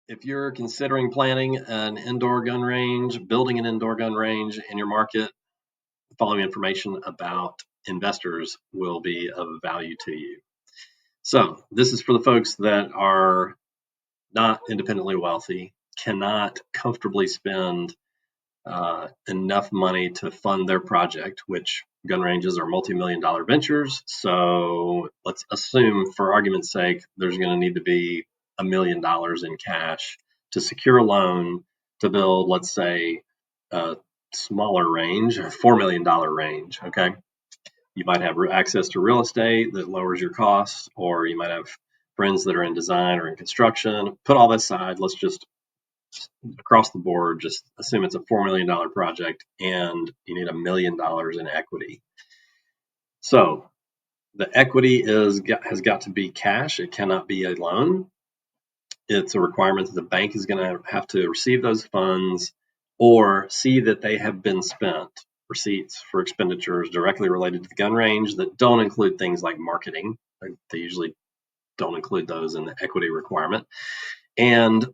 If you're considering planning an indoor gun range, building an indoor gun range in your market, the following information about investors will be of value to you. So this is for the folks that are not independently wealthy, cannot comfortably spend enough money to fund their project, which gun ranges are multi-million-dollar ventures. So let's assume, for argument's sake, there's going to need to be $1 million in cash to secure a loan to build, let's say, a smaller range, a $4 million range. Okay. You might have access to real estate that lowers your costs, or you might have friends that are in design or in construction. Put all that aside. Let's just across the board, just assume it's a $4 million project and you need $1 million in equity. So the equity has got to be cash. It cannot be a loan. It's a requirement that the bank is going to have to receive those funds or see that they have been spent, receipts for expenditures directly related to the gun range that don't include things like marketing. They usually don't include those in the equity requirement. And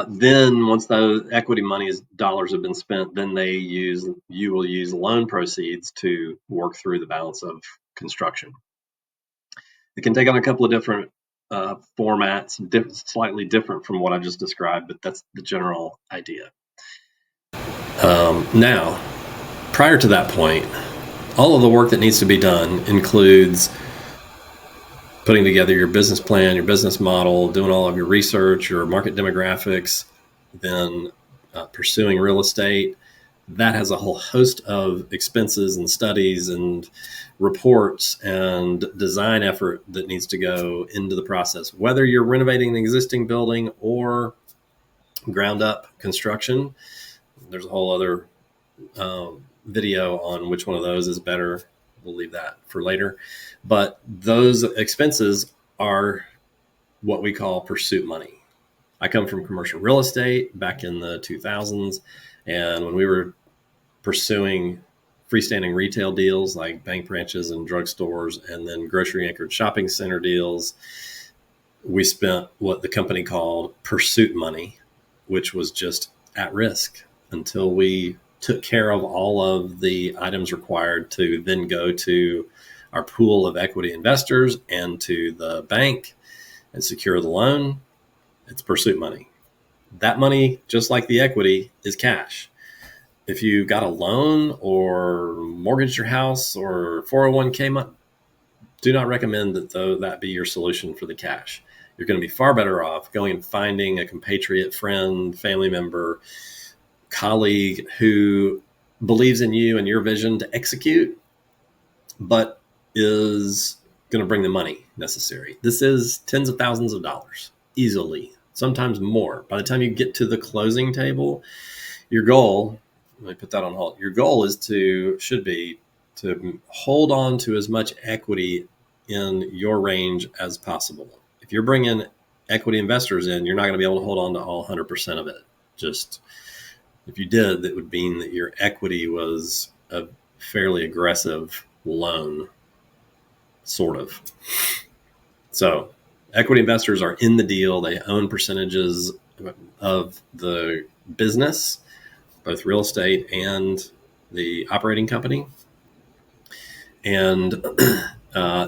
then once the equity dollars have been spent, then you will use loan proceeds to work through the balance of construction. It can take on a couple of different formats, slightly different from what I just described, but that's the general idea. Now, prior to that point, all of the work that needs to be done includes putting together your business plan, your business model, doing all of your research, your market demographics, then pursuing real estate. That has a whole host of expenses and studies and reports and design effort that needs to go into the process. Whether you're renovating an existing building or ground up construction, there's a whole other video on which one of those is better. We'll leave that for later. But those expenses are what we call pursuit money. I come from commercial real estate back in the 2000s. And when we were pursuing freestanding retail deals like bank branches and drugstores and then grocery anchored shopping center deals, we spent what the company called pursuit money, which was just at risk until we took care of all of the items required to then go to our pool of equity investors and to the bank and secure the loan. It's pursuit money. That money, just like the equity, is cash. If you got a loan or mortgaged your house or 401k money, do not recommend that be your solution for the cash. You're going to be far better off going and finding a compatriot, friend, family member, colleague who believes in you and your vision to execute, but is going to bring the money necessary. This is tens of thousands of dollars, easily, sometimes more. By the time you get to the closing table, your goal, let me put that on hold. Your goal should be to hold on to as much equity in your range as possible. If you're bringing equity investors in, you're not going to be able to hold on to all 100% of it. Just if you did, that would mean that your equity was a fairly aggressive loan, sort of. So equity investors are in the deal. They own percentages of the business, both real estate and the operating company. And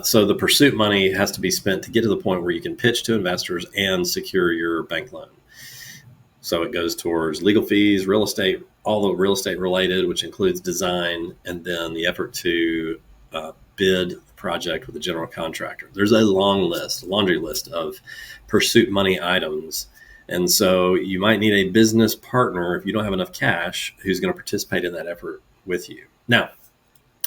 so the pursuit money has to be spent to get to the point where you can pitch to investors and secure your bank loan. So it goes towards legal fees, real estate, all the real estate related, which includes design, and then the effort to bid the project with a general contractor. There's a laundry list of pursuit money items. And so you might need a business partner, if you don't have enough cash, who's going to participate in that effort with you. Now,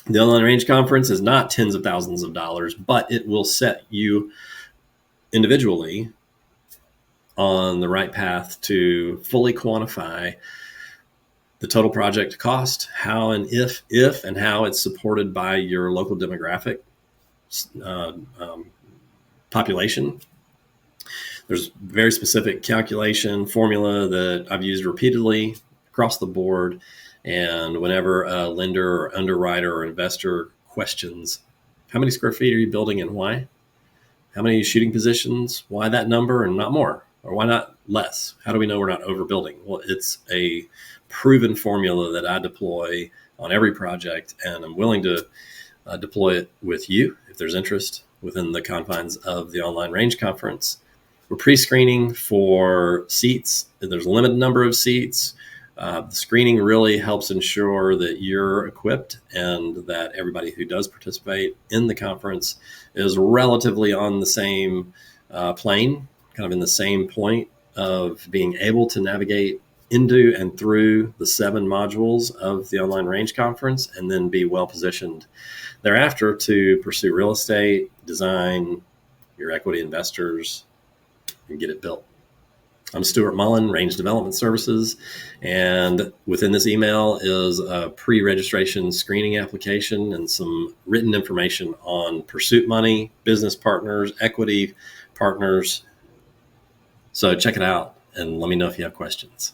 the Online Range Conference is not tens of thousands of dollars, but it will set you individually on the right path to fully quantify the total project cost, how and if and how it's supported by your local demographic population. There's very specific calculation formula that I've used repeatedly across the board. And whenever a lender or underwriter or investor questions, how many square feet are you building and why? How many shooting positions? Why that number and not more? Or why not less? How do we know we're not overbuilding? Well, it's a proven formula that I deploy on every project, and I'm willing to deploy it with you if there's interest within the confines of the online range conference. We're pre-screening for seats. There's a limited number of seats. The screening really helps ensure that you're equipped and that everybody who does participate in the conference is relatively on the same plane, kind of in the same point of being able to navigate into and through the 7 modules of the online range conference, and then be well positioned thereafter to pursue real estate, design, your equity investors, and get it built. I'm Stuart Mullen, Range Development Services, and within this email is a pre-registration screening application and some written information on pursuit money, business partners, equity partners. So check it out and let me know if you have questions.